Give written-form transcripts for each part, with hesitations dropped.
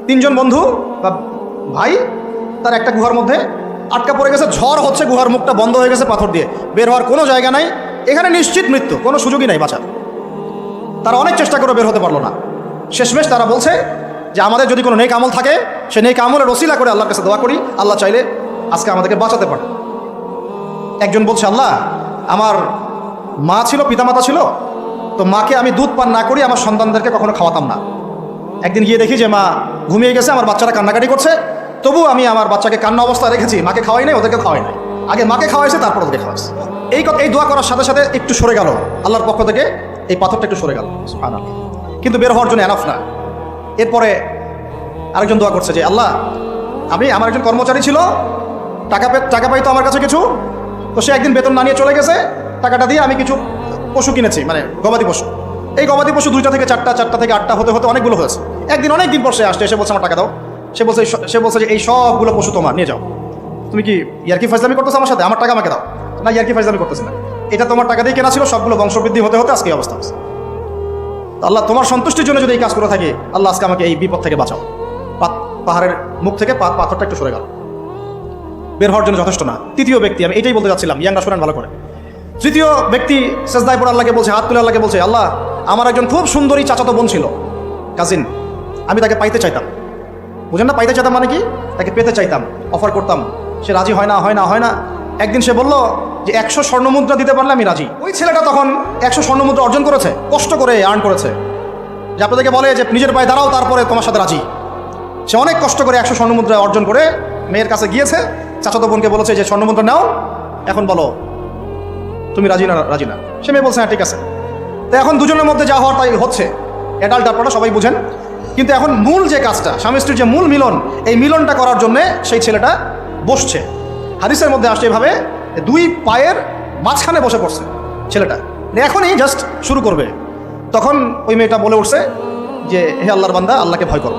তিনজন বন্ধু বা ভাই তার একটা গুহার মধ্যে আটকা পড়ে গেছে, ঝড় হচ্ছে, গুহার মুখটা বন্ধ হয়ে গেছে পাথর দিয়ে, বের হওয়ার কোনো জায়গা নাই, এখানে নিশ্চিত মৃত্যু, কোনো সুযোগই নাই বাঁচার। তারা অনেক চেষ্টা করে বের হতে পারলো না। শেষমেশ তারা বলছে যে আমাদের যদি কোনো নেক আমল থাকে, সে নেক আমলের ওসিলা করে আল্লাহর কাছে দোয়া করি, আল্লাহ চাইলে আজকে আমাদেরকে বাঁচাতে পারে। একজন বলছে, আল্লাহ আমার মা ছিল, পিতামাতা ছিল, তো মাকে আমি দুধ পান না করি আমার সন্তানদেরকে কখনো খাওয়াতাম না। একদিন গিয়ে দেখি যে মা ঘুমিয়ে গেছে, আমার বাচ্চারা কান্নাকাটি করছে, তবু আমি আমার বাচ্চাকে কান্না অবস্থা রেখেছি, মাকে খাওয়াই নাই, ওদেরকে খাওয়াই নাই, আগে মাকে খাওয়াইছে তারপর ওদেরকে খাওয়াইছে। এই দোয়া করার সাথে সাথে একটু সরে গেল আল্লাহর পক্ষ থেকে, এই পাথরটা একটু সরে গেল, সুবহানাল্লাহ। কিন্তু বের হওয়ার জন্য এনাফ না। এরপরে আরেকজন দোয়া করছে যে আল্লাহ আমার একজন কর্মচারী ছিল, টাকা পাইতো আমার কাছে কিছু, তো সে একদিন বেতন না নিয়ে চলে গেছে, টাকাটা দিয়ে আমি কিছু পশু কিনেছি, মানে গবাদি পশু। এই গবাদি পশু 2টা থেকে 4টা, 4টা থেকে 8টা হতে হতে অনেকগুলো হয়েছে। একদিন অনেকদিন পর সে আসছে, এসে বলছে আমার টাকা দাও। সে বলছে যে এই সবগুলো পশু তোমার, নিয়ে যাও। তুমি কি ইয়ার্কি ফাজলামি করতেছো আমার সাথে? আমার টাকা আমাকে দাও। না, ইয়ার্কি ফাজলামি করতেছি না, এটা তোমার টাকা দিয়ে কেনা ছিল, সবগুলো বংশবৃদ্ধি হতে হতে আজকে এই অবস্থা আছে। আল্লাহ তোমার সন্তুষ্টির জন্য যদি এই কাজ করে থাকে, আল্লাহ আজকে আমাকে এই বিপদ থেকে বাঁচাও। পাহাড়ের মুখ থেকে পাথরটা একটু সরে গেল, বের হওয়ার জন্য যথেষ্ট না। তৃতীয় ব্যক্তি, আমি এটাই বলতে চাচ্ছিলাম, ইয়াংরা শোনেন ভালো করে। তৃতীয় ব্যক্তি সেজদায় পড়ে আল্লাহকে বলছে, হাত তুলে আল্লাহকে বলছে, আল্লাহ আমার একজন খুব সুন্দরী চাচাতো বোন ছিল, কাজিন, আমি তাকে পাইতে চাইতাম। বুঝেন না পাইতে চাইতাম মানে কি? তাকে পেতে চাইতাম, অফার করতাম, সে রাজি হয় না। একদিন সে বলল যে 100 স্বর্ণমুদ্রা দিতে পারলে আমি রাজি। ওই ছেলেটা তখন 100 স্বর্ণমুদ্রা অর্জন করেছে, কষ্ট করে আর্ন করেছে, যে আপনাদেরকে বলে যে নিজের পায়ে দাঁড়াও তারপরে তোমার সাথে রাজি। সে অনেক কষ্ট করে 100 স্বর্ণমুদ্রা অর্জন করে মেয়ের কাছে গিয়েছে, চাচাতো বোনকে বলেছে যে স্বর্ণমুদ্রা নাও, এখন বলো তুমি রাজি না। সে মেয়ে বলছে হ্যাঁ ঠিক আছে। তো এখন দুজনের মধ্যে যা হওয়ার তাই হচ্ছে, অ্যাডাল্ট আপনারা সবাই বুঝেন। কিন্তু এখন মূল যে কাজটা, স্বামী স্ত্রীর যে মূল মিলন, এই মিলনটা করার জন্যে সেই ছেলেটা বসছে। হাদিসের মধ্যে আসছে এভাবে, 2 পায়ের মাঝখানে বসে পড়ছে ছেলেটা, এখনই জাস্ট শুরু করবে। তখন ওই মেয়েটা বলে উঠছে যে হে আল্লাহর বান্দা, আল্লাহকে ভয় করো,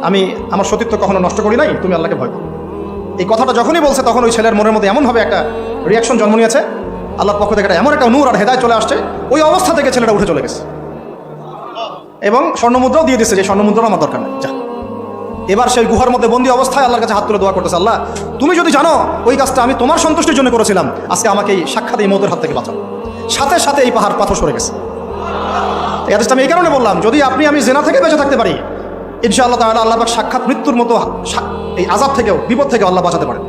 আমি আমার সতীত্ব কখনো নষ্ট করি নাই, তুমি আল্লাহকে ভয় করো। এই কথাটা যখনই বলছে তখন ওই ছেলের মনের মধ্যে এমনভাবে একটা রিয়াকশন জন্ম নিয়েছে, আল্লাহর পক্ষ থেকে এমন একটা নূর আর হেদায়েত চলে আসছে, ওই অবস্থা থেকে ছেলেটা উঠে চলে গেছে এবং স্বর্ণমুদ্রাও দিয়ে দিচ্ছে, যে স্বর্ণমুদ্রাও আমার দরকার নেই, যা। এবার সেই গুহার মধ্যে বন্দী অবস্থায় আল্লাহর কাছে হাত তুলে দোয়া করতেছে, আল্লাহ তুমি যদি জানো ওই কাজটা আমি তোমার সন্তুষ্টির জন্য করেছিলাম, আজকে আমাকে এই সাক্ষাৎ এই মৌতের হাত থেকে বাঁচাও। সাথে সাথে এই পাথর সরে গেছে। এই হাদিসটা আমি এই কারণে বললাম, যদি আমি জেনা থেকে বেঁচে থাকতে পারি, ইনশাআল্লাহ তাআলা আল্লাহ পাক সাক্ষাৎ মৃত্যুর মতো এই আযাব থেকেও, বিপদ থেকেও আল্লাহ বাঁচাতে পারে।